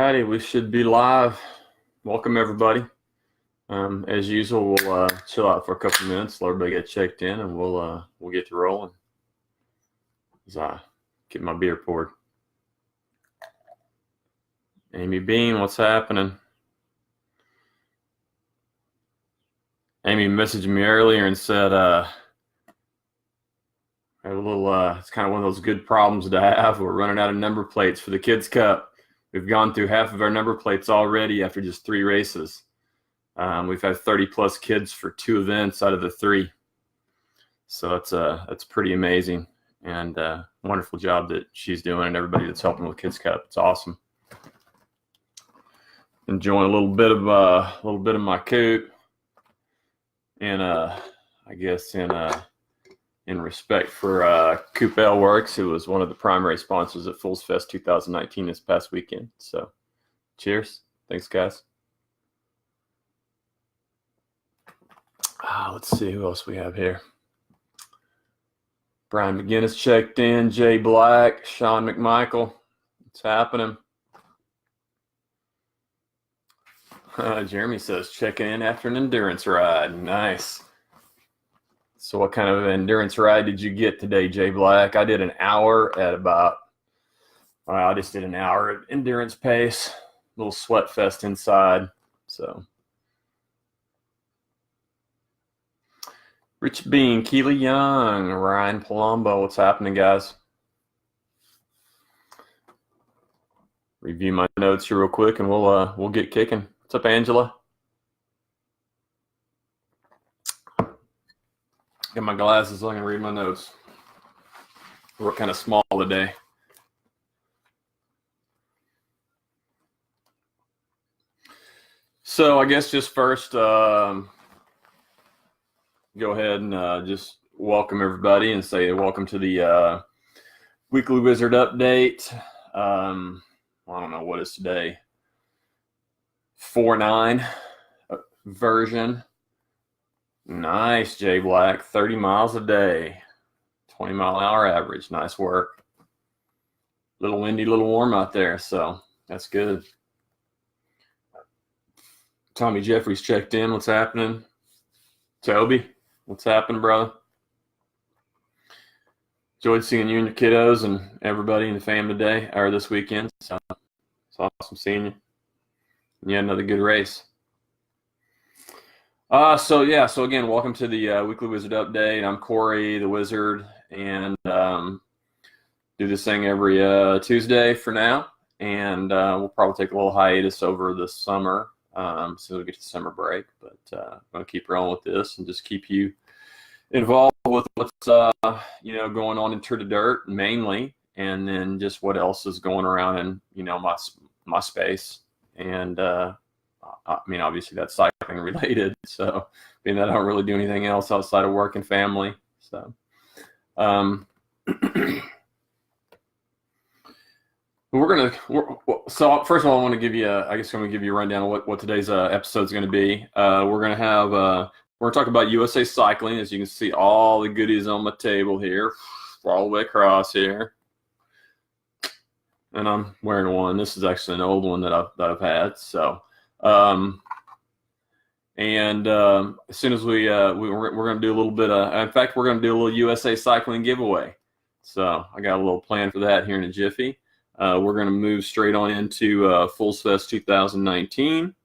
righty, we should be live. Welcome everybody. As usual, we'll chill out for a couple minutes, let everybody get checked in, and we'll get to rolling. As I get my beer poured. Amy Bean, what's happening? Amy messaged me earlier and said, I have a little, it's kind of one of those good problems to have. We're running out of number plates for the Kids Cup. We've gone through half of our number plates already after just 3 races. We've had 30 plus kids for 2 events out of the 3. So that's pretty amazing, and wonderful job that she's doing and everybody that's helping with Kids Cup. It's awesome. Enjoying a little bit of my coop, and I guess in respect for Coop Ale Works, who was one of the primary sponsors at Foolsfest 2019 this past weekend. So, cheers. Thanks, guys. Let's see who else we have here. Brian McGinnis checked in. Jay Black, Sean McMichael. What's happening? Jeremy says checking in after an endurance ride. Nice. So what kind of endurance ride did you get today, Jay Black? I did an hour at I just did an hour at endurance pace. A little sweat fest inside. So. Rich Bean, Keely Young, Ryan Palumbo. What's happening, guys? Review my notes here real quick, and we'll get kicking. What's up, Angela? Got my glasses so I can read my notes. We're kind of small today. So I guess just first, go ahead and just welcome everybody and say welcome to the Weekly Wizard Update. I don't know what is today. 4.9 version. Nice, Jay Black. 30 miles a day. 20-mile-an-hour average. Nice work. Little windy, little warm out there, so that's good. Tommy Jeffries checked in. What's happening? Toby, what's happening, brother? Enjoyed seeing you and your kiddos and everybody in the fam today, or this weekend. So it's awesome seeing you. Yeah, another good race. So again, welcome to the Weekly Wizard Update. I'm Corey, the Wizard, and do this thing every Tuesday for now. And we'll probably take a little hiatus over the summer, so we get to summer break. But I'm going to keep rolling with this and just keep you involved with what's going on in Tour de Dirt mainly, and then just what else is going around in my space. And I mean, obviously that's cycling related. So being that I don't really do anything else outside of work and family. So, so first of all, I want to give you I'm going to give you a rundown of what today's episode is going to be. We're going to talk about USA Cycling. As you can see, all the goodies on my table here, all the way across here. And I'm wearing one. This is actually an old one that I've had. So, as soon as we're going to do a little bit in fact, we're going to do a little USA Cycling giveaway. So I got a little plan for that here in a jiffy. We're going to move straight on into Foolsfest 2019.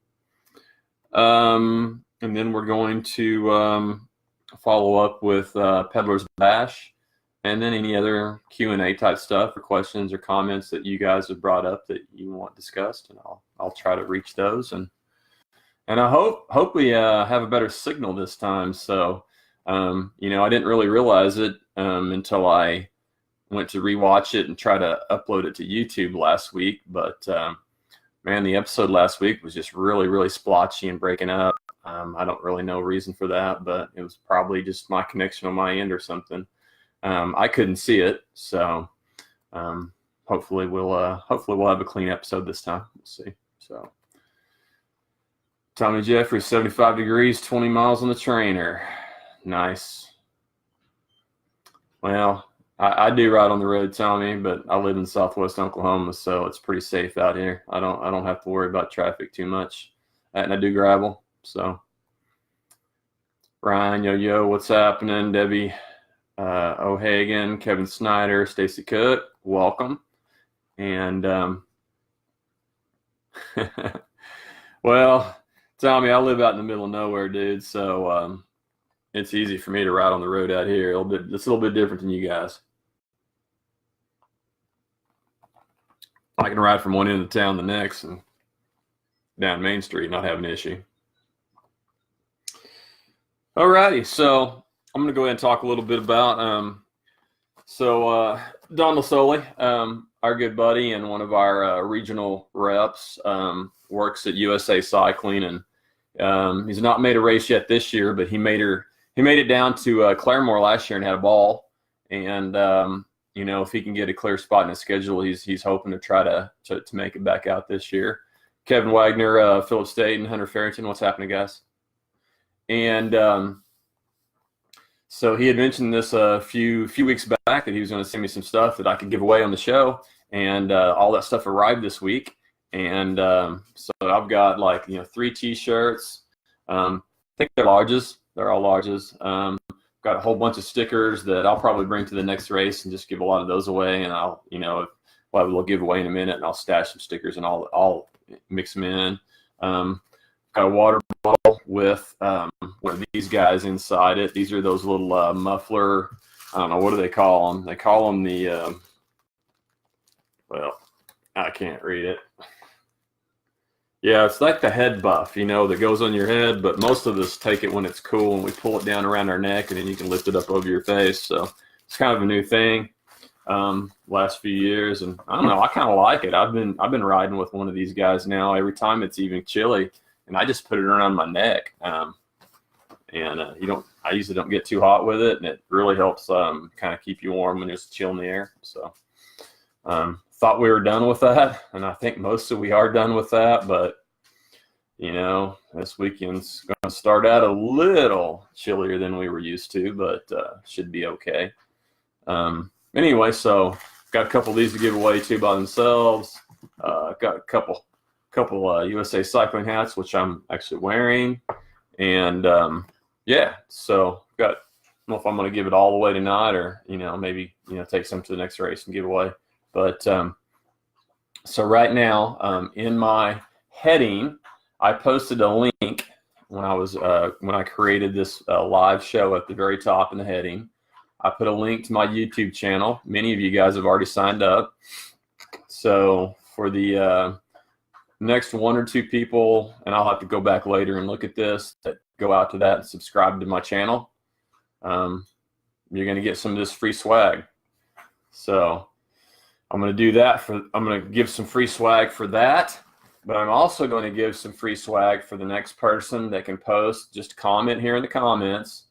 And then we're going to follow up with Peddler's Bash. And then any other Q&A type stuff or questions or comments that you guys have brought up that you want discussed, and I'll try to reach those. And I hope we have a better signal this time. So, I didn't really realize it until I went to rewatch it and try to upload it to YouTube last week. But man, the episode last week was just really, really splotchy and breaking up. I don't really know reason for that, but it was probably just my connection on my end or something. I couldn't see it, so hopefully we'll have a clean episode this time. We'll see. So, Tommy Jeffries, 75 degrees, 20 miles on the trainer. Nice. Well, I do ride on the road, Tommy, but I live in Southwest Oklahoma, so it's pretty safe out here. I don't have to worry about traffic too much, and I do gravel. So, Ryan, yo, what's happening? Debbie O'Hagan, Kevin Snyder, Stacy Cook, welcome. And well, Tommy, I live out in the middle of nowhere, dude. So it's easy for me to ride on the road out here. It's a little bit different than you guys. I can ride from one end of town to the next and down Main Street, not have an issue. All righty, so I'm going to go ahead and talk a little bit about Don Lasoli, our good buddy and one of our regional reps, works at USA Cycling, and he's not made a race yet this year, but he made it down to Claremore last year and had a ball. And if he can get a clear spot in his schedule, he's hoping to try to make it back out this year. Kevin Wagner, Philip Staten, Hunter Farrington, what's happening, guys? And so he had mentioned this a few weeks back that he was going to send me some stuff that I could give away on the show, and all that stuff arrived this week. And so I've got 3 T-shirts. I think they're larges. They're all larges. Got a whole bunch of stickers that I'll probably bring to the next race and just give a lot of those away. And I'll have a little giveaway in a minute, and I'll stash some stickers and I'll mix them in. Got a water bottle with one of these guys inside it. These are those little muffler. I don't know, what do they call them? They call them the. Well, I can't read it. Yeah, it's like the head buff, that goes on your head, but most of us take it when it's cool and we pull it down around our neck and then you can lift it up over your face. So it's kind of a new thing last few years, and I don't know, I kind of like it. I've been riding with one of these guys now every time it's even chilly, and I just put it around my neck. I usually don't get too hot with it, and it really helps kind of keep you warm when there's chill in the air. So thought we were done with that, and I think we are done with that, but this weekend's going to start out a little chillier than we were used to, but should be okay. Anyway, so got a couple of these to give away too by themselves. Got a couple USA Cycling hats, which I'm actually wearing, and so got, I don't know if I'm going to give it all away tonight, or maybe take some to the next race and give away. But so right now, in my heading, I posted a link when I created this live show at the very top in the heading. I put a link to my YouTube channel. Many of you guys have already signed up. So for the next 1 or 2 people, and I'll have to go back later and look at this, that go out to that and subscribe to my channel, you're going to get some of this free swag. So I'm going to do that I'm going to give some free swag for that, but I'm also going to give some free swag for the next person that can post, just comment here in the comments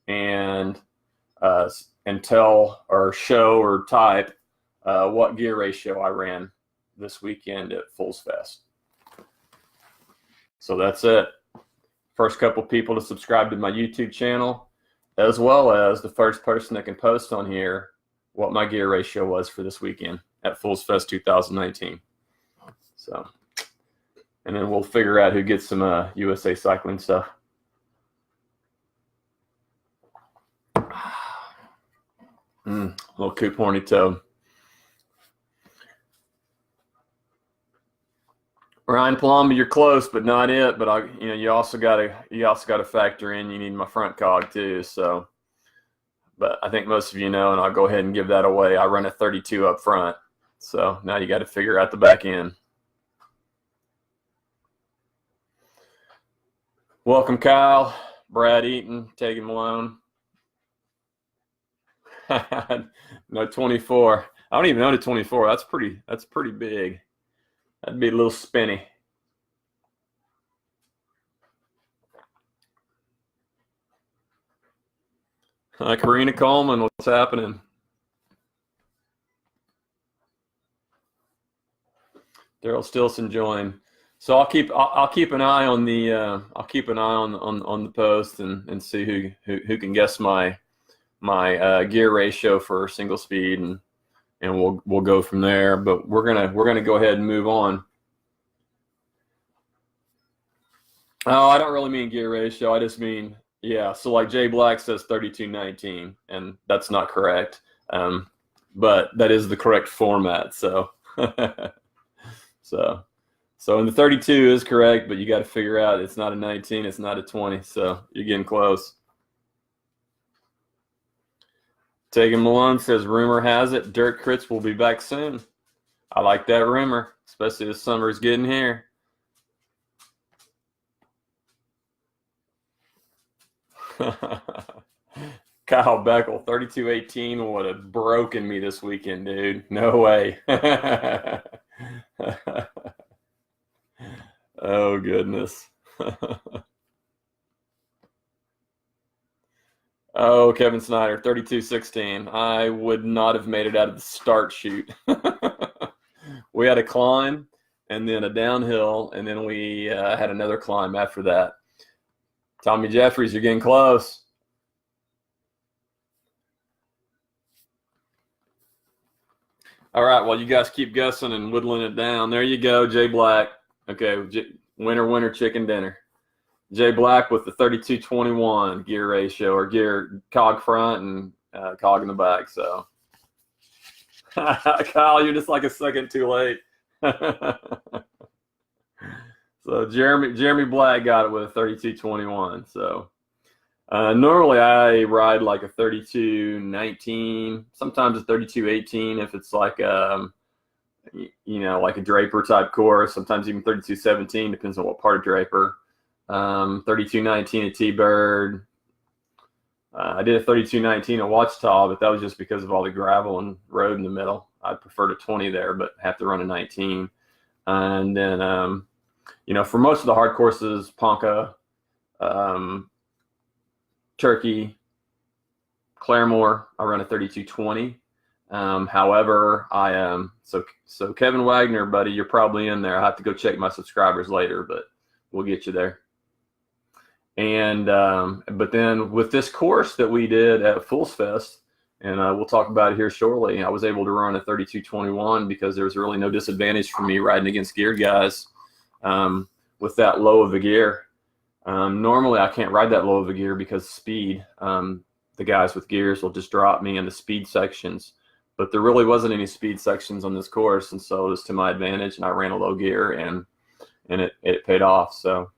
and tell or show or type what gear ratio I ran this weekend at Foolsfest. So that's it. First couple people to subscribe to my YouTube channel, as well as the first person that can post on here what my gear ratio was for this weekend at Foolsfest 2019. So, and then we'll figure out who gets some USA Cycling stuff. Little Coop Horny Toe. Ryan Paloma, you're close, but not it. But you also got to factor in you need my front cog too. So, but I think most of you know, and I'll go ahead and give that away. I run a 32 up front, so now you got to figure out the back end. Welcome, Kyle, Brad Eaton, Tegan Malone. No 24. I don't even own a 24. That's pretty big. That'd be a little spinny. Hi, Karina Coleman. What's happening? Daryl Stilson joined. So I'll keep an eye on the on the post and see who can guess my my gear ratio for single speed, and we'll go from there. But we're gonna go ahead and move on. Oh, I don't really mean gear ratio. I just mean, yeah. So like Jay Black says 3219, and that's not correct. But that is the correct format. So, and the 32 is correct, but you got to figure out it's not a 19, it's not a 20. So you're getting close. Tegan Malone says, rumor has it Dirt Crits will be back soon. I like that rumor, especially as summer's getting here. Kyle Beckel, 3218 would have broken me this weekend, dude. No way. Oh, goodness. Oh, Kevin Snyder, 3216. I would not have made it out of the start chute. We had a climb and then a downhill, and then we had another climb after that. Tommy Jeffries, you're getting close. All right, well, you guys keep guessing and whittling it down. There you go, Jay Black. Okay, winner, chicken dinner. Jay Black with the 3221 gear ratio, or gear cog front and cog in the back. So, Kyle, you're just like a second too late. So Jeremy Black got it with a 3221. So normally I ride like a 3219, sometimes a 3218 if it's like like a Draper type course. Sometimes even 3217, depends on what part of Draper. 3219 at T-Bird. I did a 3219 at Ouachita, but that was just because of all the gravel and road in the middle. I'd prefer to 20 there, but have to run a 19. And then, for most of the hard courses, Ponca, Turkey, Claremore, I run a 3220. However, I am so Kevin Wagner, buddy, you're probably in there. I have to go check my subscribers later, but we'll get you there. And but then with this course that we did at Foolsfest, and we'll talk about it here shortly, I was able to run a 3221 because there was really no disadvantage for me riding against geared guys with that low of a gear. Normally I can't ride that low of a gear because of speed. The guys with gears will just drop me in the speed sections, but there really wasn't any speed sections on this course, and so it was to my advantage, and I ran a low gear, and it paid off. So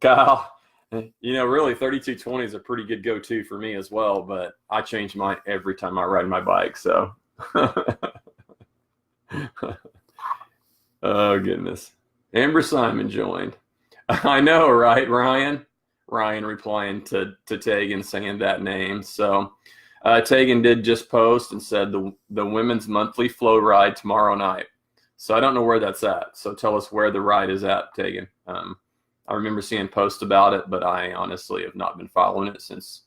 Kyle, really 3220 is a pretty good go-to for me as well, but I change mine every time I ride my bike. So oh goodness. Amber Simon joined. I know, right, Ryan? Ryan replying to Tegan saying that name. So Tegan did just post and said the women's monthly flow ride tomorrow night. So I don't know where that's at. So tell us where the ride is at, Tegan. I remember seeing posts about it, but I honestly have not been following it since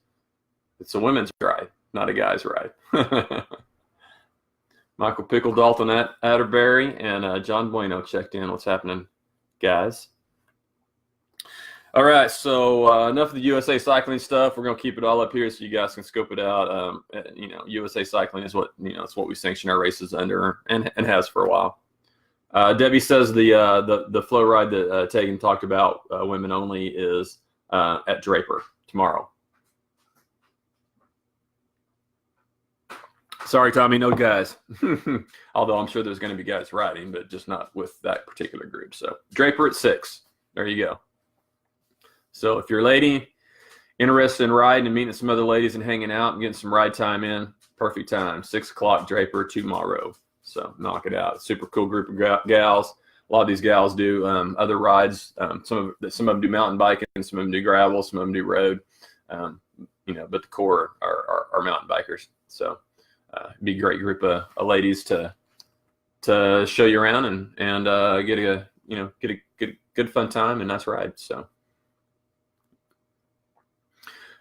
it's a women's ride, not a guy's ride. Michael Pickle, Dalton Atterbury, and John Bueno checked in. What's happening, guys? All right, so enough of the USA Cycling stuff. We're gonna keep it all up here so you guys can scope it out. USA Cycling is what it's what we sanction our races under, and has for a while. Debbie says the flow ride that Tegan talked about, women only, is at Draper tomorrow. Sorry, Tommy, no guys. Although I'm sure there's going to be guys riding, but just not with that particular group. So Draper at 6. There you go. So if you're a lady interested in riding and meeting some other ladies and hanging out and getting some ride time in, perfect time. 6 o'clock Draper tomorrow. So knock it out. Super cool group of gals. A lot of these gals do other rides. Some of them do mountain biking, some of them do gravel, some of them do road. But the core are mountain bikers. So it'd be a great group of ladies to show you around and get a good fun time and nice ride. So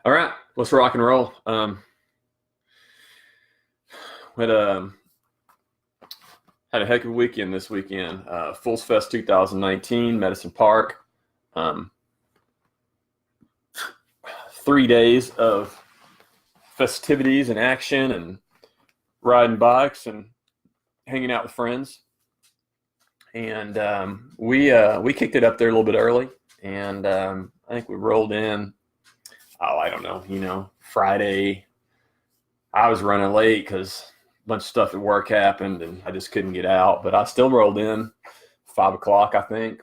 all right, let's rock and roll. Had a heck of a weekend this weekend. Foolsfest 2019, Medicine Park. 3 days of festivities and action and riding bikes and hanging out with friends. And we kicked it up there a little bit early, and I think we rolled in. Oh, I don't know. Friday, I was running late because a bunch of stuff at work happened, and I just couldn't get out. But I still rolled in 5 o'clock, I think,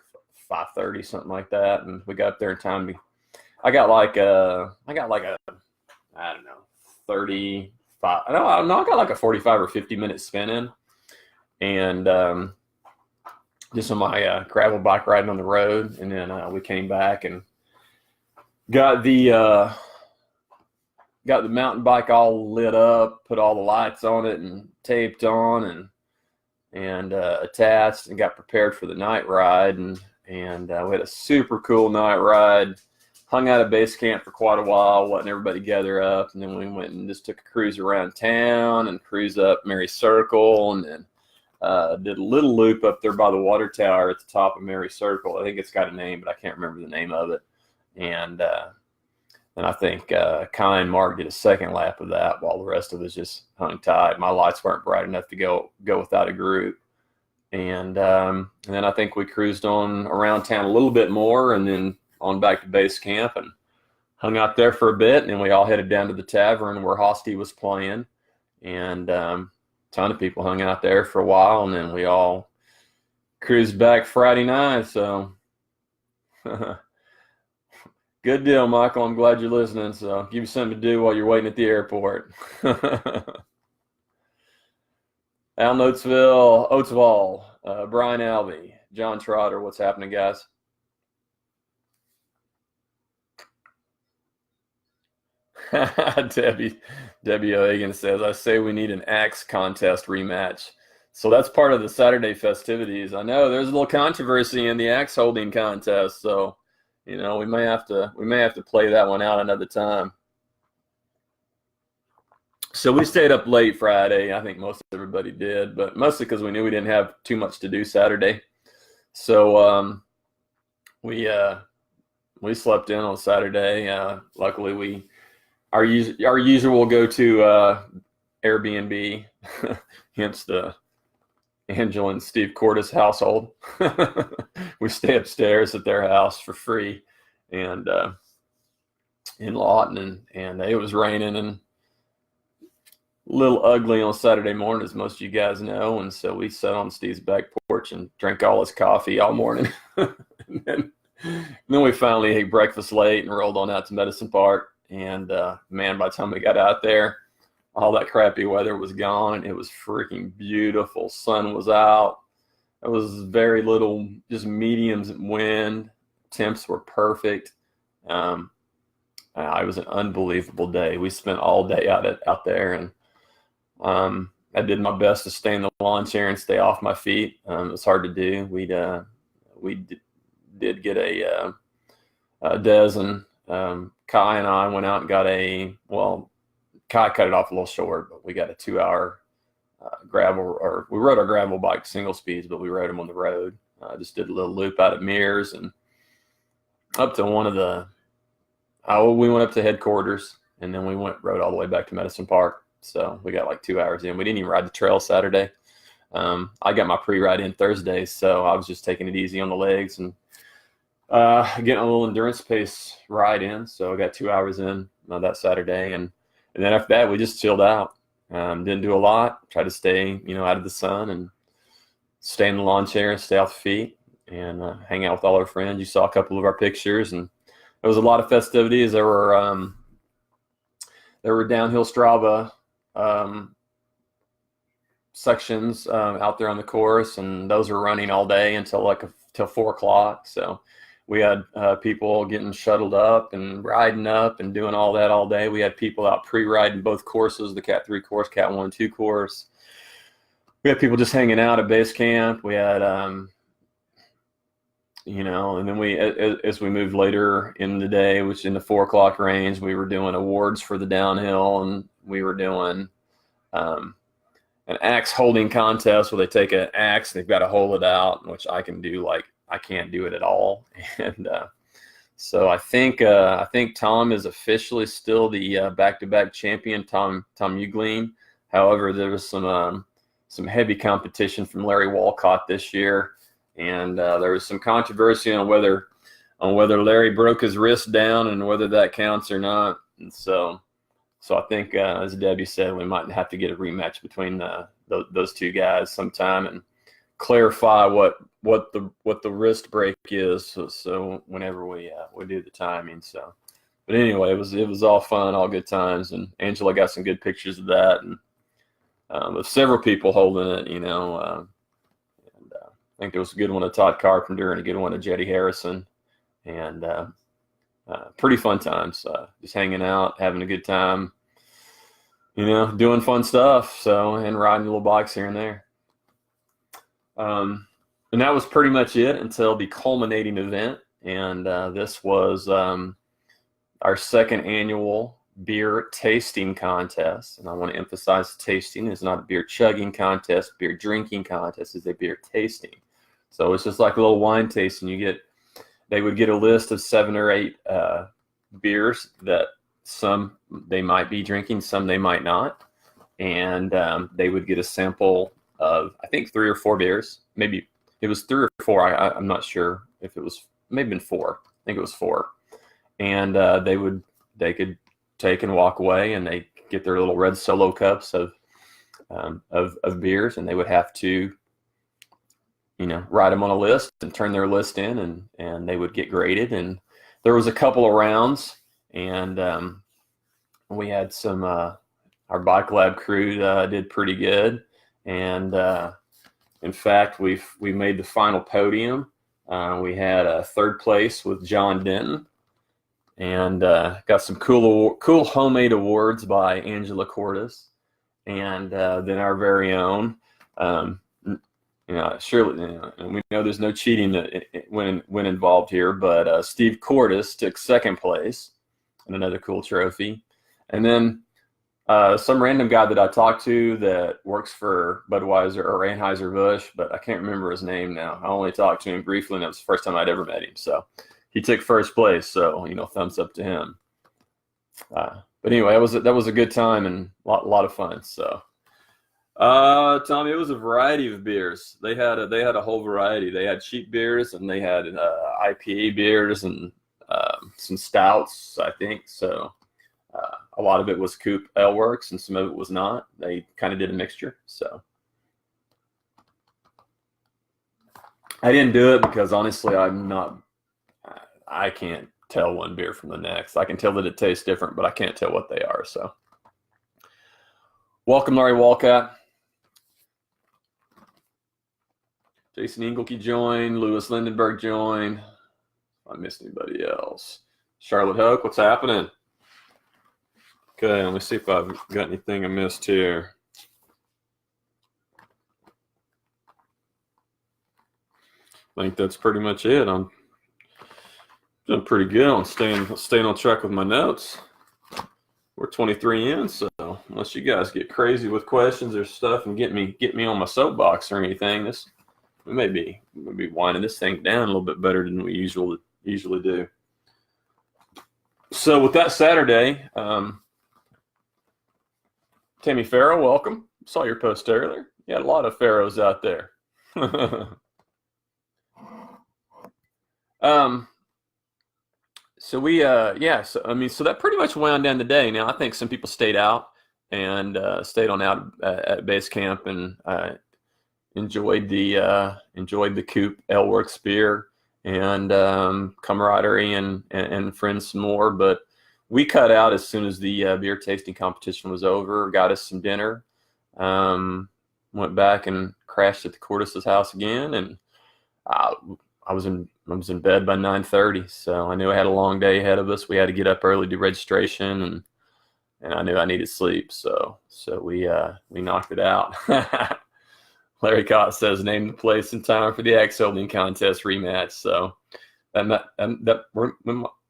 5:30, something like that, and we got up there in time. I got like a I don't know, 35. No, I got like a 45 or 50 minute spin in, and just on my gravel bike riding on the road, and then we came back and got the mountain bike all lit up, put all the lights on it, and taped on, and attached, and got prepared for the night ride, and we had a super cool night ride. Hung out at base camp for quite a while, letting everybody gather up, and then we went and just took a cruise around town and cruised up Mary Circle, and then did a little loop up there by the water tower at the top of Mary Circle. I think it's got a name, but I can't remember the name of it. And I think Kai and Mark did a second lap of that, while the rest of us just hung tight. My lights weren't bright enough to go without a group. And then I think we cruised on around town a little bit more, and then on back to base camp and hung out there for a bit. And then we all headed down to the tavern where Hosty was playing, and ton of people hung out there for a while, and then we all cruised back Friday night. So good deal, Michael. I'm glad you're listening. So give you something to do while you're waiting at the airport. Al Oatsville, Brian Alvey, John Trotter. What's happening, guys? Debbie O'Hagan says, I say we need an axe contest rematch. So that's part of the Saturday festivities. I know there's a little controversy in the axe holding contest, so we may have to play that one out another time. So we stayed up late Friday. I think most everybody did, but mostly because we knew we didn't have too much to do Saturday. So we slept in on Saturday. Luckily, our usual go to Airbnb, hence the Angela and Steve Cordes household. We stay upstairs at their house for free, and in Lawton, and it was raining and a little ugly on Saturday morning, as most of you guys know, and so we sat on Steve's back porch and drank all his coffee all morning. and then we finally ate breakfast late and rolled on out to Medicine Park. And man, by the time we got out there, all that crappy weather was gone, and it was freaking beautiful. Sun was out. It was very little, just mediums wind. Temps were perfect. It was an unbelievable day. We spent all day out there, and I did my best to stay in the lawn chair and stay off my feet. It was hard to do. We did get a Des and Kai and I went out and got Kai cut it off a little short, but we got a 2-hour gravel, or we rode our gravel bike single speeds, but we rode them on the road. Just did a little loop out of Mears and up to we went up to headquarters, and then we rode all the way back to Medicine Park. So we got like 2 hours in. We didn't even ride the trail Saturday. I got my pre-ride in Thursday, so I was just taking it easy on the legs and getting a little endurance pace ride in. So I got 2 hours in that Saturday, and then after that we just chilled out. Didn't do a lot. Tried to stay out of the sun and stay in the lawn chair and stay off the feet and hang out with all our friends. You saw a couple of our pictures, and there was a lot of festivities. There were downhill Strava sections out there on the course, and those were running all day until 4 o'clock. So we had people getting shuttled up and riding up and doing all that all day. We had people out pre-riding both courses, the Cat 3 course, Cat 1 2 course. We had people just hanging out at base camp. We had, and then as we moved later in the day, which in the 4 o'clock range, we were doing awards for the downhill, and we were doing an axe holding contest where they take an axe and they've got to hold it out, which I can do. I can't do it at all. And So I think Tom is officially still the back-to-back champion, Tom Euglene. However, there was some heavy competition from Larry Walcott this year, and there was some controversy on whether Larry broke his wrist down and whether that counts or not. And so I think, as Debbie said, we might have to get a rematch between those two guys sometime and clarify what the wrist break is. So whenever we do the timing. So, but anyway, it was all fun, all good times, and Angela got some good pictures of that, and with several people holding it, and I think there was a good one of Todd Carpenter and a good one of Jetty Harrison, and pretty fun times, just hanging out, having a good time, doing fun stuff. So, and riding little bikes here and there. And that was pretty much it until the culminating event. And this was our second annual beer tasting contest. And I want to emphasize tasting is not a beer chugging contest. Beer drinking contest is a beer tasting. So it's just like a little wine tasting. They would get a list of 7 or 8 beers that some they might be drinking, some they might not. And they would get a sample of, I think, 3 or 4 beers. Maybe it was 3 or 4. I'm not sure if it was, maybe been 4. I think it was 4. And they could take and walk away, and they get their little red Solo cups of beers, and they would have to, write them on a list and turn their list in, and they would get graded. And there was a couple of rounds, and we had some, our Bike Lab crew did pretty good. And in fact, we made the final podium. We had a 3rd place with John Denton, and got some cool homemade awards by Angela Cordes, and then our very own. Surely, and we know there's no cheating when involved here, but Steve Cordes took 2nd place and another cool trophy. And then some random guy that I talked to that works for Budweiser or Anheuser-Busch, but I can't remember his name now. I only talked to him briefly, and that was the first time I'd ever met him. So he took 1st place, so thumbs up to him. But anyway, that was a good time and a lot of fun. So, Tommy, it was a variety of beers. They had a whole variety. They had cheap beers, and they had IPA beers and some stouts, I think. So a lot of it was Coop Ale Works, and some of it was not. They kind of did a mixture. So I didn't do it because honestly, I can't tell one beer from the next. I can tell that it tastes different, but I can't tell what they are. So welcome, Larry Walcott. Jason Engelke joined. Lewis Lindenberg joined. If I missed anybody else. Charlotte Hoke, what's happening? Okay, let me see if I've got anything I missed here. I think that's pretty much it. I'm doing pretty good on staying on track with my notes. We're 23 in, so unless you guys get crazy with questions or stuff and get me on my soapbox or anything, we may be winding this thing down a little bit better than we usually do. So with that Saturday, Tammy Farrow, welcome. Saw your post earlier. You had a lot of Farrows out there. So so that pretty much wound down the day. Now I think some people stayed out and stayed on out at base camp and enjoyed the Coop Ale Works beer and camaraderie and friends some more. But we cut out as soon as the beer tasting competition was over. Got us some dinner. Went back and crashed at the Cordes' house again, and I was in bed by 9:30, so I knew I had a long day ahead of us. We had to get up early, do registration, and I knew I needed sleep, so we knocked it out. Larry Cott says, name the place and time for the axe holding contest rematch. So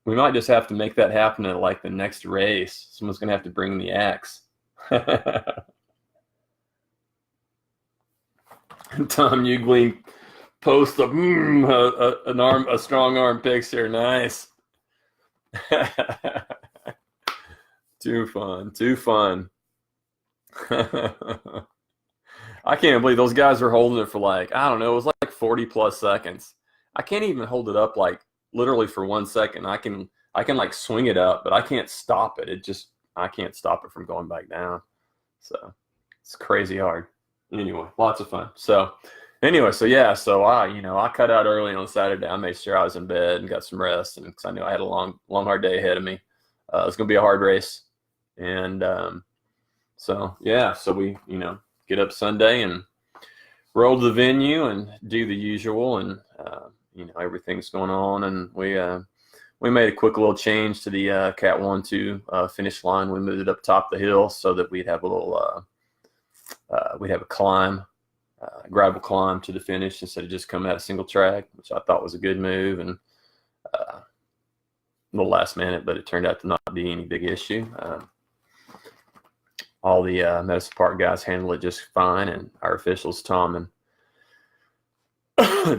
we might just have to make that happen at like the next race. Someone's gonna have to bring the axe. Tom Euglene post a strong arm picture. Nice. Too fun. Too fun. I can't believe those guys were holding it for like, I don't know, it was like 40 plus seconds. I can't even hold it up like literally for 1 second. I can like swing it up, but I can't stop it. I can't stop it from going back down. So it's crazy hard. Anyway, lots of fun. So anyway, so yeah, so I cut out early on Saturday. I made sure I was in bed and got some rest, and because I knew I had a long, long, hard day ahead of me. It was going to be a hard race, and so yeah, so we get up Sunday and roll to the venue and do the usual, and everything's going on, and we made a quick little change to the Cat 1-2 finish line. We moved it up top the hill so that we'd have a little we'd have a climb, gravel climb to the finish instead of just coming out a single track, which I thought was a good move, and a little last minute, but it turned out to not be any big issue. All the Medicine Park guys handled it just fine, and our officials, Tom and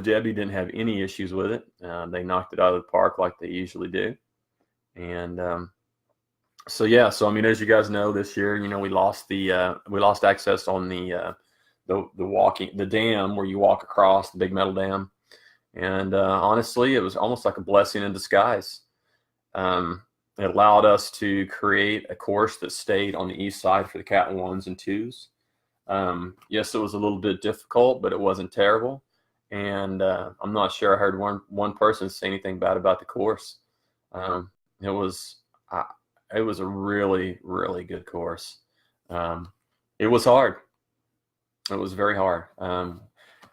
Debbie, didn't have any issues with it. They knocked it out of the park like they usually do. And so yeah, so I mean, as you guys know, this year, we lost access on the dam where you walk across, the big metal dam. And honestly, it was almost like a blessing in disguise. It allowed us to create a course that stayed on the east side for the Cat 1s and 2s. Yes, it was a little bit difficult, but it wasn't terrible. And I'm not sure I heard one person say anything bad about the course. It was a really, really good course. It was hard. It was very hard.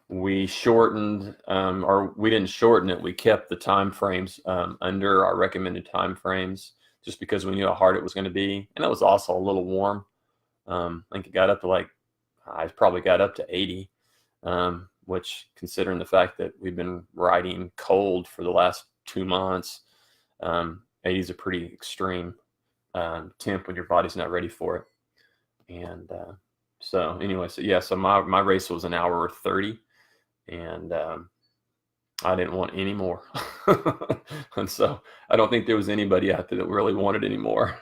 We shortened, or we didn't shorten it. We kept the time frames under our recommended time frames just because we knew how hard it was going to be. And it was also a little warm. I think it got up to I probably got up to 80, which, considering the fact that we've been riding cold for the last 2 months, 80 is a pretty extreme temp when your body's not ready for it. And so anyway, so my race was an hour 30. And I didn't want any more. And so I don't think there was anybody out there that really wanted any more.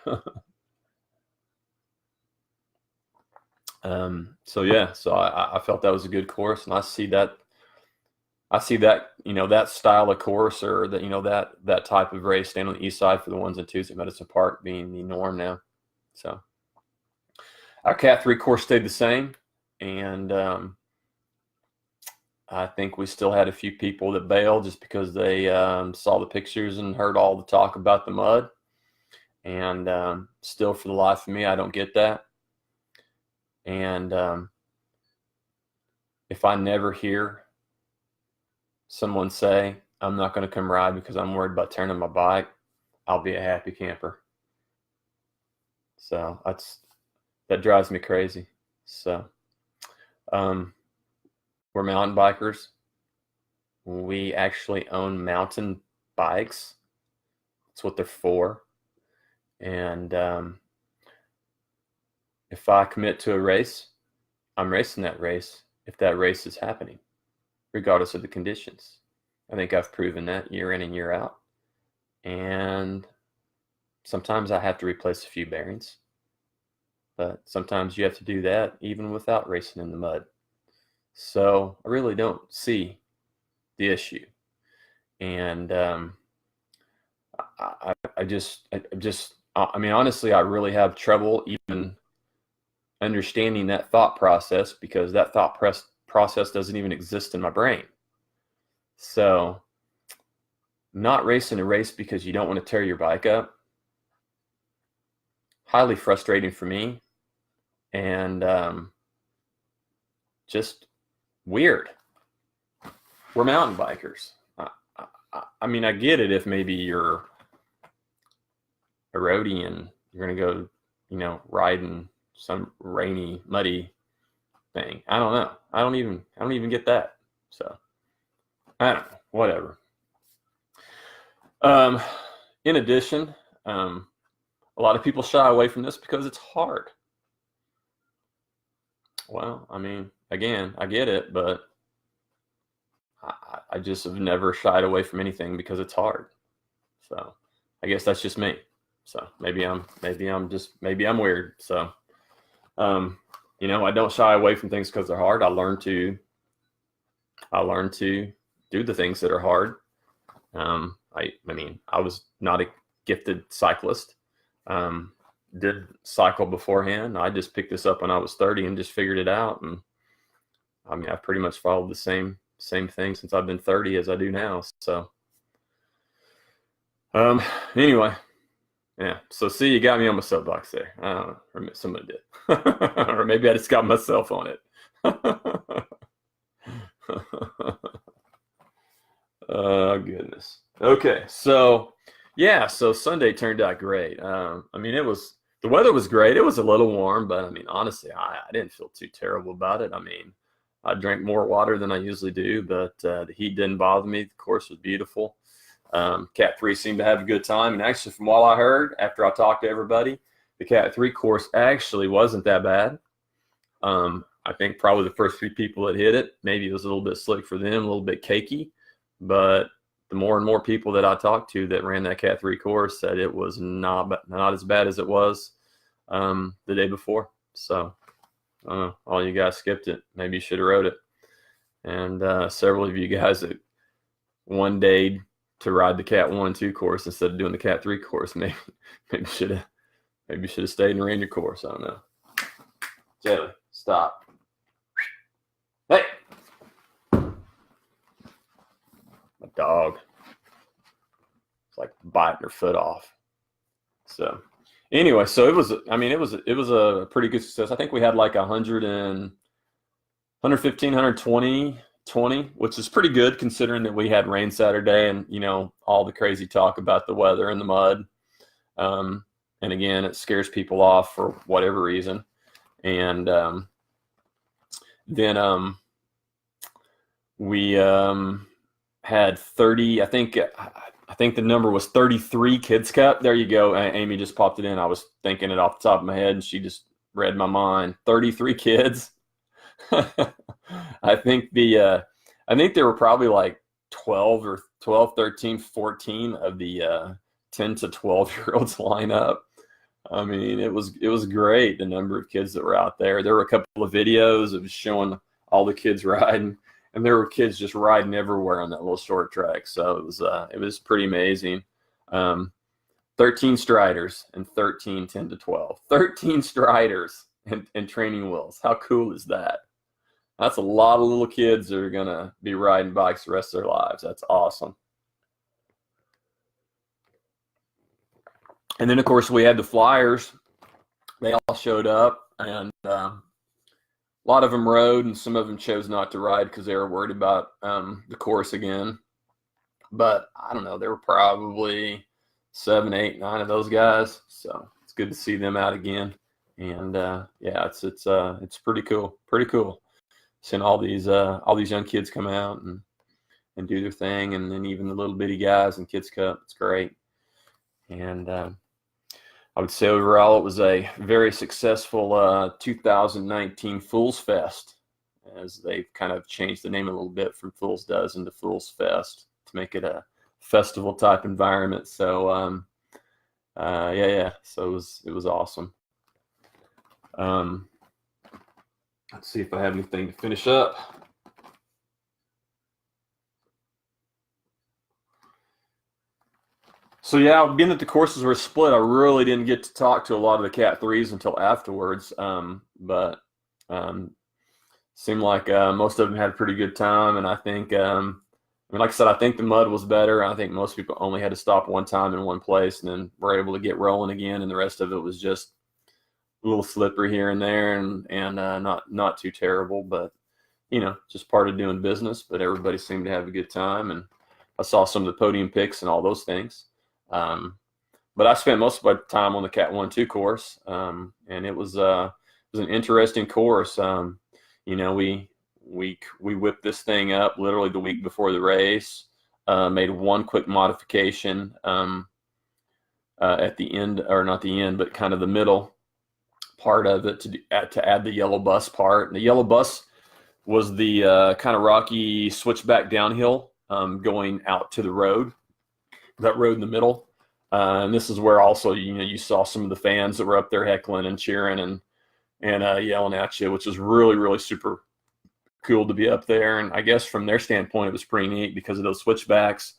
So yeah, so I felt that was a good course, and I see that that style of course, or that type of race, staying on the east side for the 1s and 2s at Medicine Park, being the norm now. So our Cat 3 course stayed the same, and I think we still had a few people that bailed just because they saw the pictures and heard all the talk about the mud. And still, for the life of me, I don't get that. And if I never hear someone say, I'm not going to come ride because I'm worried about tearing my bike, I'll be a happy camper. So that drives me crazy. So we're mountain bikers. We actually own mountain bikes. That's what they're for. And if I commit to a race, I'm racing that race if that race is happening, regardless of the conditions. I think I've proven that year in and year out. And sometimes I have to replace a few bearings, but sometimes you have to do that even without racing in the mud. So I really don't see the issue. And I mean, honestly, I really have trouble even understanding that thought process, because that thought process doesn't even exist in my brain. So not racing a race because you don't want to tear your bike up, highly frustrating for me, and just weird. We're mountain bikers. I mean, I get it if maybe you're a roadie and you're going to go, riding some rainy, muddy thing. I don't know. I don't even get that. So I don't know. Whatever. In addition, a lot of people shy away from this because it's hard. Well, I mean, again, I get it, but I just have never shied away from anything because it's hard. So I guess that's just me. So maybe I'm weird. So, you know, I don't shy away from things because they're hard. I learn to do the things that are hard. I mean, I was not a gifted cyclist. Did cycle beforehand. I just picked this up when I was 30 and just figured it out. And I mean, I've pretty much followed the same thing since I've been 30 as I do now. So, anyway, yeah. So see, you got me on my soapbox there. I don't know, or somebody did, or maybe I just got myself on it. Oh, goodness. Okay, so yeah, so Sunday turned out great. I mean, the weather was great. It was a little warm, but I mean, honestly, I didn't feel too terrible about it. I mean, I drank more water than I usually do, but the heat didn't bother me. The course was beautiful. Cat 3 seemed to have a good time, and actually, from what I heard after I talked to everybody, the Cat 3 course actually wasn't that bad. I think probably the first 3 people that hit it, maybe it was a little bit slick for them, a little bit cakey, but the more and more people that I talked to that ran that Cat 3 course said it was not as bad as it was the day before. So all you guys skipped it. Maybe you should have rode it. And several of you guys that one day to ride the Cat 1 and 2 course instead of doing the Cat 3 course, maybe should have stayed and ran your course. I don't know. Jelly, stop. Hey. My dog. It's like biting her foot off. So anyway, so it was a pretty good success. I think we had like 115, 120, which is pretty good considering that we had rain Saturday and, you know, all the crazy talk about the weather and the mud. And again, it scares people off for whatever reason. And then we had 30, I think the number was 33 Kids Cup. There you go. Amy just popped it in. I was thinking it off the top of my head and she just read my mind. 33 kids. I think there were probably like 12, 13, 14 of the 10 to 12-year-olds line up. I mean, it was great, the number of kids that were out there. There were a couple of videos of showing all the kids riding, and there were kids just riding everywhere on that little short track. So it was pretty amazing. 13 striders and 13 10 to 12. 13 striders and training wheels. How cool is that? That's a lot of little kids that are going to be riding bikes the rest of their lives. That's awesome. And then, of course, we had the flyers. They all showed up, and a lot of them rode, and some of them chose not to ride because they were worried about the course again. But I don't know, there were probably 7, 8, 9 of those guys. So it's good to see them out again. And yeah, it's pretty cool. Pretty cool seeing all these young kids come out and do their thing, and then even the little bitty guys in Kids Cup. It's great. And I would say overall it was a very successful 2019 Foolsfest, as they've kind of changed the name a little bit from Fools Does into Foolsfest to make it a festival type environment. So yeah. So it was awesome. Let's see if I have anything to finish up. So yeah, being that the courses were split, I really didn't get to talk to a lot of the Cat 3s until afterwards. But seemed like most of them had a pretty good time, and I think, like I said, I think the mud was better. I think most people only had to stop one time in one place, and then were able to get rolling again, and the rest of it was just a little slippery here and there, and not too terrible, but you know, just part of doing business. But everybody seemed to have a good time, and I saw some of the podium picks and all those things. But I spent most of my time on the Cat 1-2 course, and it was an interesting course. You know, we whipped this thing up literally the week before the race. Made one quick modification at the end, or not the end, but kind of the middle part of it to add the yellow bus part. And the yellow bus was the kind of rocky switchback downhill going out to the road. That road in the middle, And this is where also, you saw some of the fans that were up there heckling and cheering and yelling at you, which was really, really super cool to be up there. And I guess from their standpoint, it was pretty neat because of those switchbacks.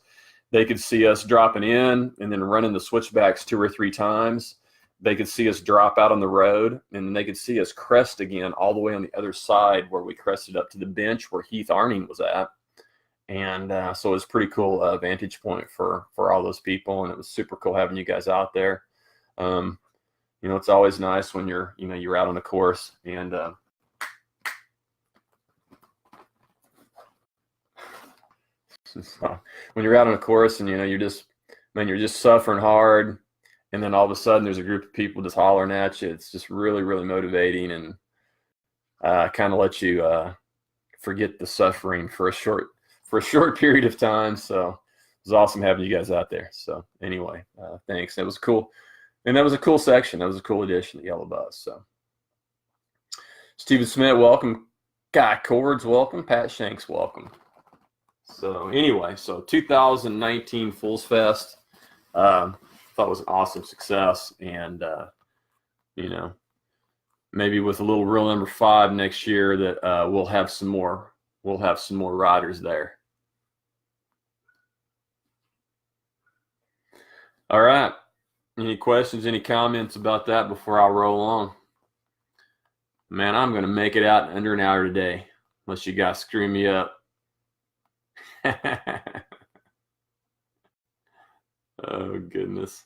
They could see us dropping in and then running the switchbacks 2 or 3 times. They could see us drop out on the road, and then they could see us crest again all the way on the other side where we crested up to the bench where Heath Arning was at. And so it was a pretty cool vantage point for all those people, and it was super cool having you guys out there. It's always nice when you're out on the course, and so when you're out on a course and you're just suffering hard, and then all of a sudden there's a group of people just hollering at you. It's just really, really motivating, and kind of lets you forget the suffering for a short period of time. So it was awesome having you guys out there. So anyway, thanks. It was cool, and that was a cool section. That was a cool addition to Yellow Bus. So Stephen Smith, welcome. Guy Cords, welcome. Pat Shanks, welcome. So anyway, 2019 Foolsfest, thought it was an awesome success, and maybe with a little rule number 5 next year that we'll have some more riders there. All right. Any questions, any comments about that before I roll on? Man, I'm going to make it out in under an hour today, unless you guys screw me up. Oh, goodness.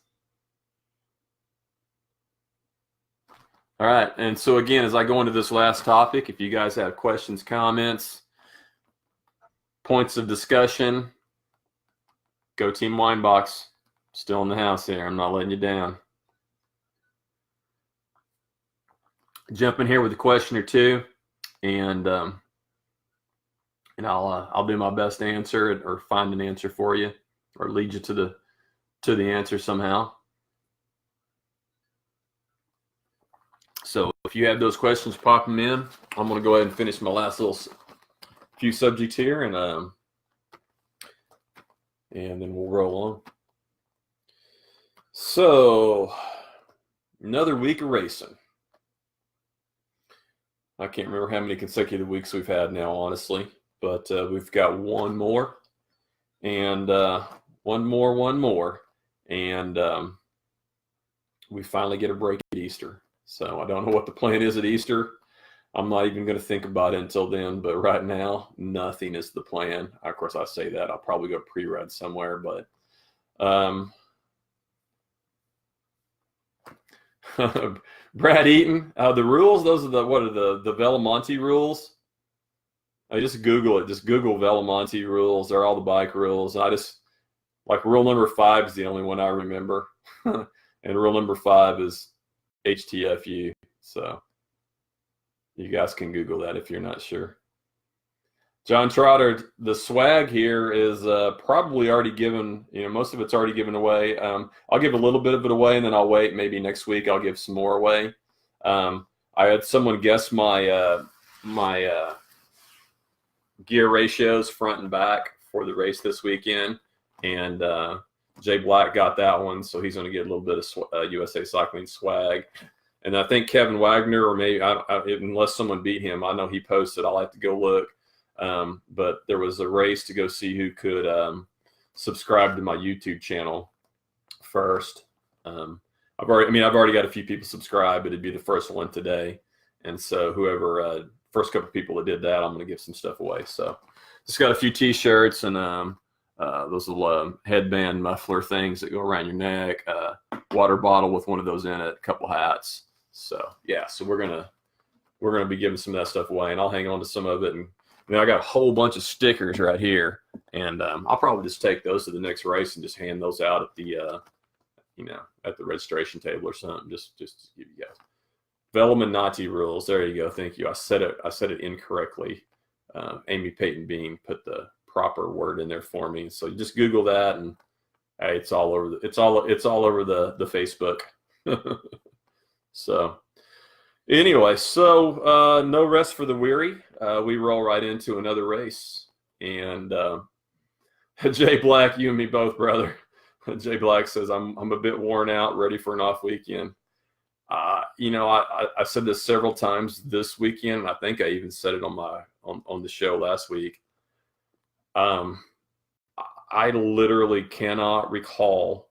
All right. And so, again, as I go into this last topic, if you guys have questions, comments, points of discussion, go Team Winebox. Still in the house here. I'm not letting you down. Jump in here with a question or two, and I'll do my best to answer it or find an answer for you or lead you to the answer somehow. So if you have those questions, pop them in. I'm going to go ahead and finish my last little few subjects here, and then we'll roll on. So another week of racing. I can't remember how many consecutive weeks we've had now, honestly, but we've got one more, and one more, and we finally get a break at Easter. So I don't know what the plan is at Easter. I'm not even going to think about it until then, but right now, nothing is the plan. Of course, I say that. I'll probably go pre-ride somewhere, but Brad Eaton, the rules, those are the Velomonte rules? I just Google it. Just Google Velomonte rules. They're all the bike rules. I just, like, rule number 5 is the only one I remember. And rule number 5 is HTFU. So you guys can Google that if you're not sure. John Trotter, the swag here is probably already given, most of it's already given away. I'll give a little bit of it away, and then I'll wait. Maybe next week I'll give some more away. I had someone guess my gear ratios front and back for the race this weekend, and Jay Black got that one, so he's going to get a little bit of USA Cycling swag. And I think Kevin Wagner, or maybe, unless someone beat him, I know he posted. I'll have to go look. But there was a race to go see who could subscribe to my YouTube channel first. I've already got a few people subscribed, but it'd be the first one today. And so whoever first couple of people that did that, I'm going to give some stuff away. So just got a few T-shirts and those little headband muffler things that go around your neck, water bottle with one of those in it, a couple hats. So yeah, so we're gonna be giving some of that stuff away, and I'll hang on to some of it. And then I got a whole bunch of stickers right here, and I'll probably just take those to the next race and just hand those out at the at the registration table or something, just to give you guys. Velomonte rules. There you go. Thank you. I said it incorrectly. Amy Peyton Bean put the proper word in there for me. So you just Google that, and hey, it's all over the Facebook. So anyway, so no rest for the weary. We roll right into another race, and Jay Black, you and me both, brother. Jay Black says, I'm a bit worn out, ready for an off weekend. I said this several times this weekend. I think I even said it on the show last week. I literally cannot recall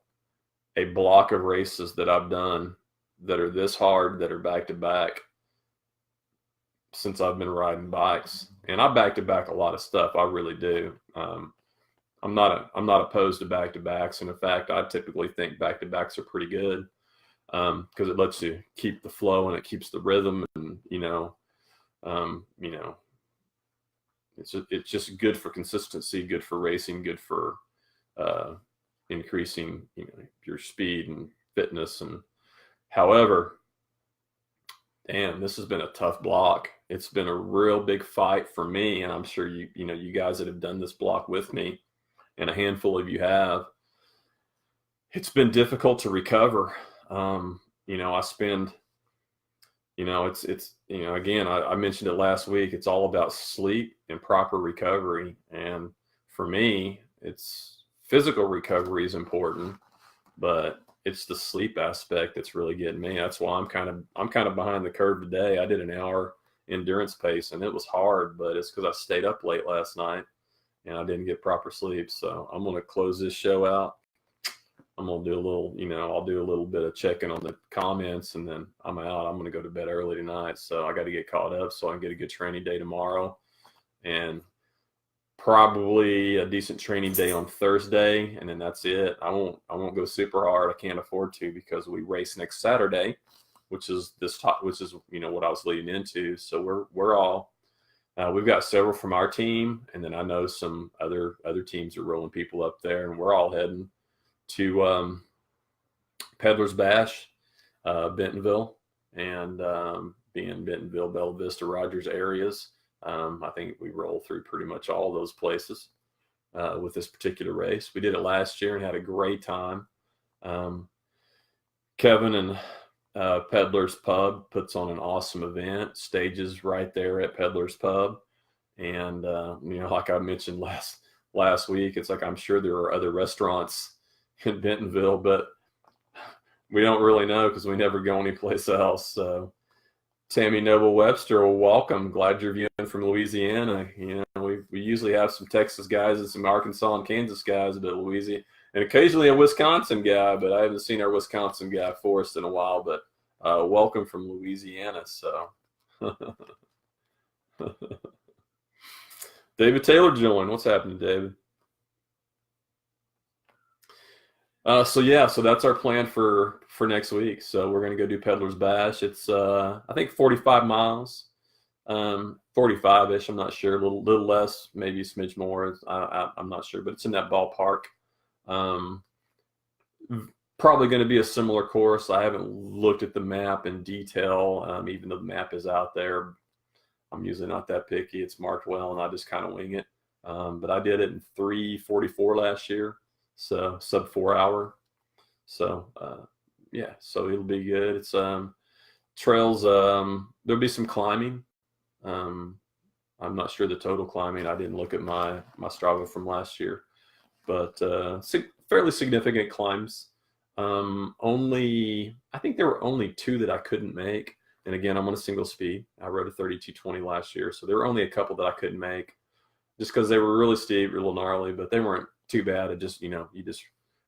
a block of races that I've done that are this hard, that are back to back, since I've been riding bikes. And I back to back a lot of stuff. I really do. I'm not opposed to back to backs, and in fact, I typically think back to backs are pretty good because it lets you keep the flow and it keeps the rhythm, and it's just good for consistency, good for racing, good for increasing your speed and fitness. And however, damn, this has been a tough block. It's been a real big fight for me, and I'm sure you guys that have done this block with me, and a handful of you have. It's been difficult to recover. I spend, again, I mentioned it last week. It's all about sleep and proper recovery, and for me, it's physical recovery is important, but it's the sleep aspect that's really getting me. That's why I'm kind of behind the curve today. I did an hour endurance pace, and it was hard, but it's because I stayed up late last night and I didn't get proper sleep. So I'm going to close this show out. I'm going to do a little, I'll do a little bit of checking on the comments, and then I'm out. I'm going to go to bed early tonight. So I got to get caught up so I can get a good training day tomorrow, and probably a decent training day on Thursday. And then that's it. I won't go super hard. I can't afford to, because we race next Saturday, which is what I was leading into. So we're all, we've got several from our team, and then I know some other teams are rolling people up there, and we're all heading to Peddler's Bash, Bentonville, and being Bentonville, Bella Vista, Rogers areas. I think we roll through pretty much all those places with this particular race. We did it last year and had a great time. Kevin and Peddler's Pub puts on an awesome event. Stages right there at Peddler's Pub, and like I mentioned last week, it's like I'm sure there are other restaurants in Bentonville, but we don't really know because we never go anyplace else. So Tammy Noble Webster, well, welcome. Glad you're viewing from Louisiana. We usually have some Texas guys and some Arkansas and Kansas guys, but Louisiana, and occasionally a Wisconsin guy, but I haven't seen our Wisconsin guy, Forrest, in a while. But welcome from Louisiana. So David Taylor joined. What's happening, David? So that's our plan for next week. So we're going to go do Peddler's Bash. It's I think 45 miles, 45-ish. I'm not sure, a little less, maybe a smidge more. I'm not sure, but it's in that ballpark. Probably going to be a similar course. I haven't looked at the map in detail, even though the map is out there. I'm usually not that picky. It's marked well, and I just kind of wing it. But I did it in 3:44 last year. So sub 4 hour. So so it'll be good. It's trails. There'll be some climbing. I'm not sure the total climbing. I didn't look at my Strava from last year, but fairly significant climbs. I think there were only 2 that I couldn't make. And again, I'm on a single speed. I rode a 3220 last year, so there were only a couple that I couldn't make, just because they were really steep, a little gnarly, but they weren't too bad. It just, you just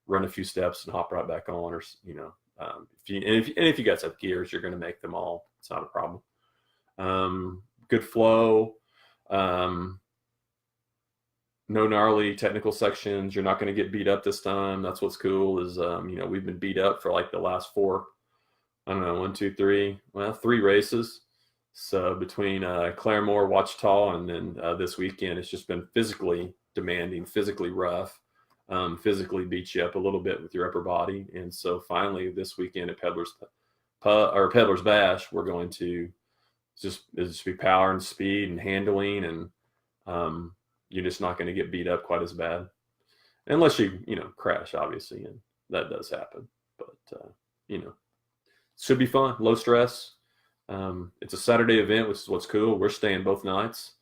run a few steps and hop right back on, or if you guys have gears, you're going to make them all. It's not a problem. Good flow. No gnarly technical sections. You're not going to get beat up this time. That's what's cool is, we've been beat up for like the last 4, I don't know, 1, 2, 3, 3 races. So between Claremore, Ouachita, and then this weekend, it's just been physically demanding, physically rough, physically beat you up a little bit with your upper body. And so finally this weekend at Peddler's Bash, we're going to just be power and speed and handling, and you're just not going to get beat up quite as bad, unless you crash, obviously, and that does happen. But should be fun, low stress. It's a Saturday event, which is what's cool. We're staying both nights.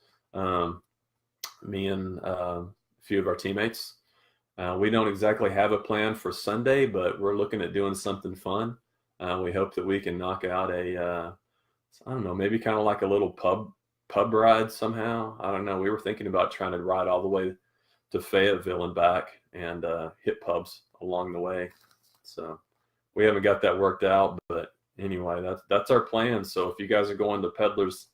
Me and a few of our teammates. We don't exactly have a plan for Sunday, but we're looking at doing something fun. We hope that we can knock out I don't know, maybe kind of like a little pub ride somehow. I don't know. We were thinking about trying to ride all the way to Fayetteville and back and hit pubs along the way. So we haven't got that worked out, but anyway, that's our plan. So if you guys are going to Peddler's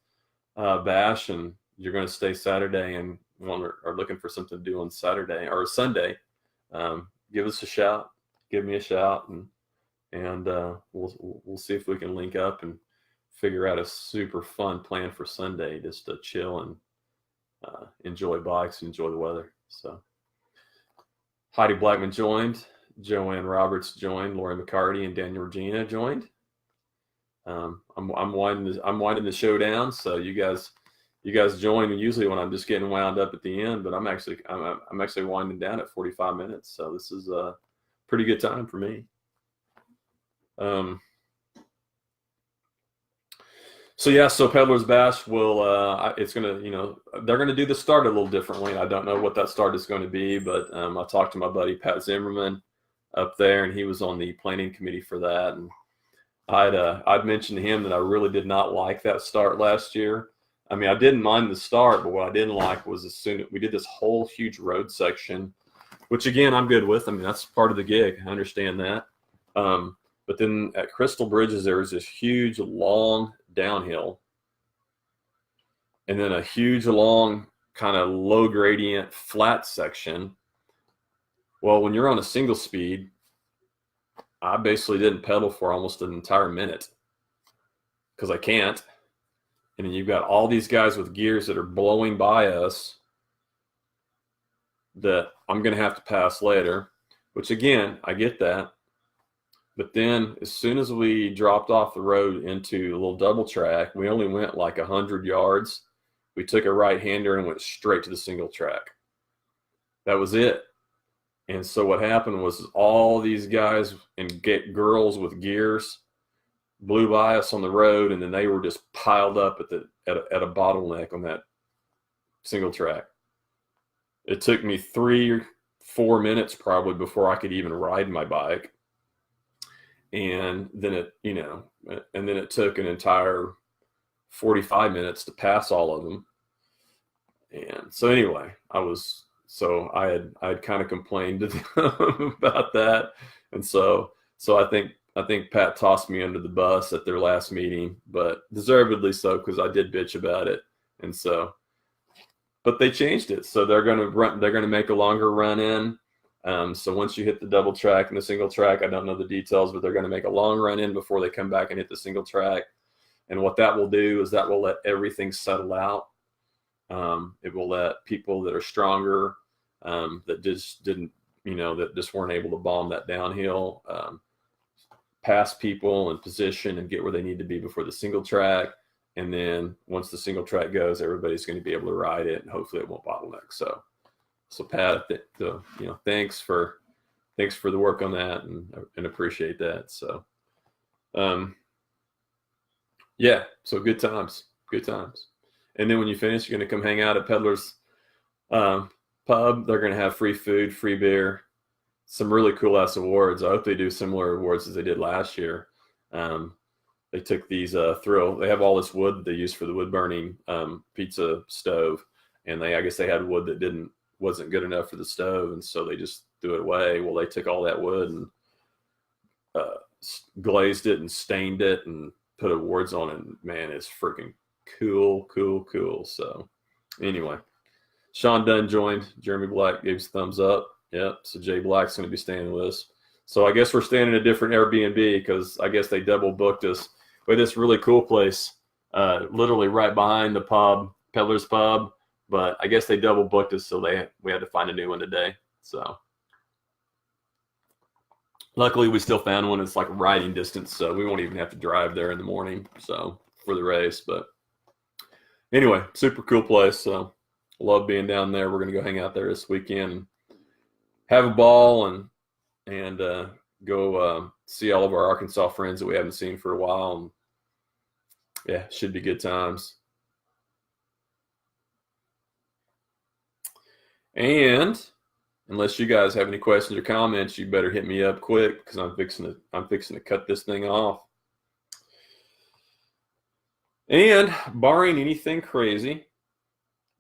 Bash and you're going to stay Saturday and are looking for something to do on Saturday or Sunday, give us a shout. Give me a shout, and we'll see if we can link up and figure out a super fun plan for Sunday, just to chill and enjoy bikes and enjoy the weather. So Heidi Blackman joined, Joanne Roberts joined, Lori McCarty and Daniel Regina joined. I'm winding the show down, so you guys join usually when I'm just getting wound up at the end, but I'm actually winding down at 45 minutes, so this is a pretty good time for me. So Peddler's Bash it's gonna, they're gonna do the start a little differently. I don't know what that start is going to be, but I talked to my buddy Pat Zimmerman up there, and he was on the planning committee for that, and I'd mentioned to him that I really did not like that start last year. I mean, I didn't mind the start, but what I didn't like was as soon as we did this whole huge road section, which again I'm good with. I mean, that's part of the gig. I understand that. But then at Crystal Bridges, there was this huge long downhill, and then a huge long kind of low gradient flat section. Well, when you're on a single speed, I basically didn't pedal for almost an entire minute because I can't. And then you've got all these guys with gears that are blowing by us that I'm going to have to pass later, which again, I get that. But then as soon as we dropped off the road into a little double track, we only went like 100 yards. We took a right-hander and went straight to the single track. That was it. And so what happened was all these guys and girls with gears blew by us on the road, and then they were just piled up at a bottleneck on that single track. It took me 3 or 4 minutes probably before I could even ride my bike. And then it took an entire 45 minutes to pass all of them. And so anyway, I had kind of complained to them about that. And so I think Pat tossed me under the bus at their last meeting, but deservedly so, because I did bitch about it. And so, but they changed it. So they're going to make a longer run in. So once you hit the double track and the single track, I don't know the details, but they're going to make a long run in before they come back and hit the single track. And what that will do is that will let everything settle out. It will let people that are stronger, that just didn't, that just weren't able to bomb that downhill, pass people in position and get where they need to be before the single track. And then once the single track goes, everybody's going to be able to ride it, and hopefully it won't bottleneck. So Pat, thanks for the work on that, and appreciate that. So, so good times. And then when you finish, you're going to come hang out at Peddler's Pub. They're going to have free food, free beer, some really cool ass awards. I hope they do similar awards as they did last year. They took these they have all this wood that they use for the wood burning pizza stove, and I guess they had wood that wasn't good enough for the stove, and so they just threw it away. Well, they took all that wood and glazed it and stained it and put awards on it. And man, it's freaking cool. So anyway, Sean Dunn joined. Jeremy Black gave us a thumbs up. Yep. So Jay Black's going to be staying with us. So I guess we're staying in a different Airbnb, because I guess they double booked us with this really cool place, literally right behind the pub, Peddler's Pub. But I guess they double booked us, so we had to find a new one today. So luckily we still found one. It's like riding distance, so we won't even have to drive there in the morning, so for the race. But anyway, super cool place. So love being down there. We're gonna go hang out there this weekend and have a ball and go see all of our Arkansas friends that we haven't seen for a while. And yeah, should be good times. And unless you guys have any questions or comments, you better hit me up quick because I'm fixing to cut this thing off. And barring anything crazy,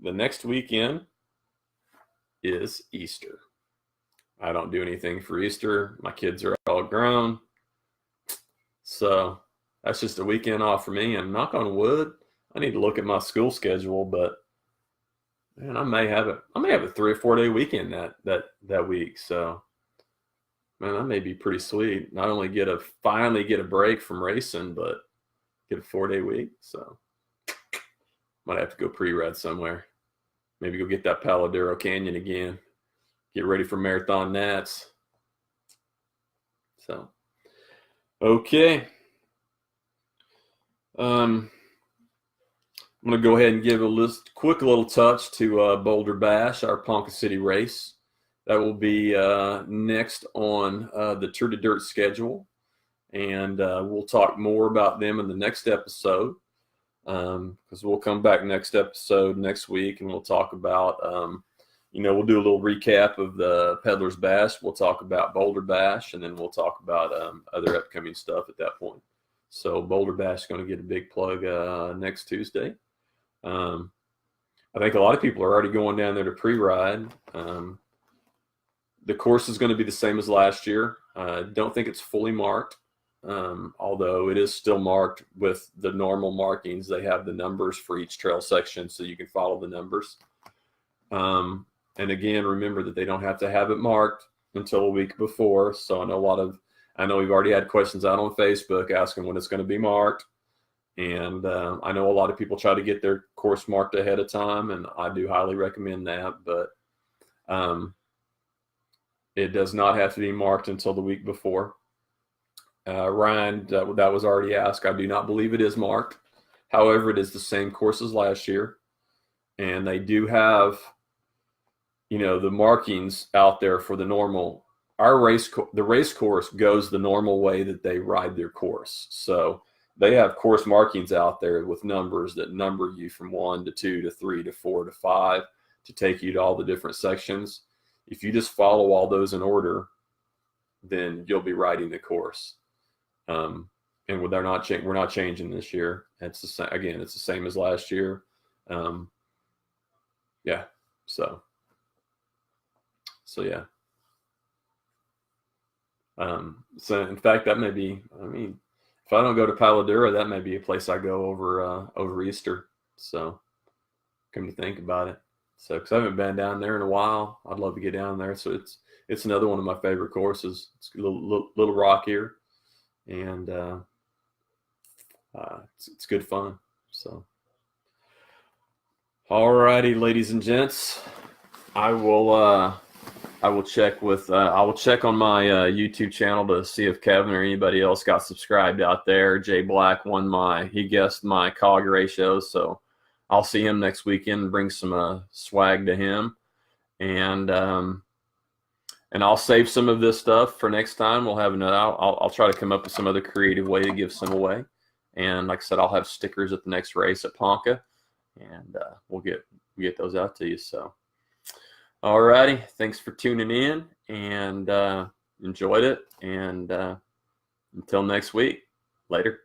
the next weekend is Easter. I don't do anything for Easter. My kids are all grown. So that's just a weekend off for me. And knock on wood, I need to look at my school schedule, but man, I may have a 3 or 4 day weekend that week. So man, that may be pretty sweet. Not only finally get a break from racing, but get a 4 day week. So might have to go pre-ride somewhere. Maybe go get that Paladero Canyon again. Get ready for Marathon Nats. So, okay. I'm going to go ahead and give a quick little touch to Boulder Bash, our Ponca City race. That will be next on the Tour de Dirt schedule. And we'll talk more about them in the next episode. Because we'll come back next episode next week and we'll talk about, we'll do a little recap of the Peddler's Bash. We'll talk about Boulder Bash, and then we'll talk about other upcoming stuff at that point. So Boulder Bash is going to get a big plug next Tuesday. I think a lot of people are already going down there to pre-ride. The course is going to be the same as last year. Don't think it's fully marked. Although it is still marked with the normal markings. They have the numbers for each trail section so you can follow the numbers. And again, remember that they don't have to have it marked until a week before. So I know we've already had questions out on Facebook asking when it's going to be marked. And I know a lot of people try to get their course marked ahead of time, and I do highly recommend that. But it does not have to be marked until the week before. Ryan, that was already asked. I do not believe it is marked. However, it is the same course as last year. And they do have, the markings out there for the normal. The race course goes the normal way that they ride their course. So they have course markings out there with numbers that number you from 1 to 2 to 3 to 4 to 5 to take you to all the different sections. If you just follow all those in order, then you'll be riding the course. And we're not changing this year. It's the same. Again, it's the same as last year. Yeah. So yeah. So in fact, that may be. If I don't go to Paladura, that may be a place I go over Easter. So, come to think about it. So, because I haven't been down there in a while, I'd love to get down there. So it's another one of my favorite courses. It's a little rockier. And it's good fun. So, all righty, ladies and gents, I will check on my YouTube channel to see if Kevin or anybody else got subscribed out there. Jay Black he guessed my COG ratio, so I'll see him next weekend and bring some swag to him. And I'll save some of this stuff for next time. We'll have another. I'll try to come up with some other creative way to give some away. And like I said, I'll have stickers at the next race at Ponca, and we'll get those out to you. So, all righty. Thanks for tuning in, and enjoyed it. And until next week, later.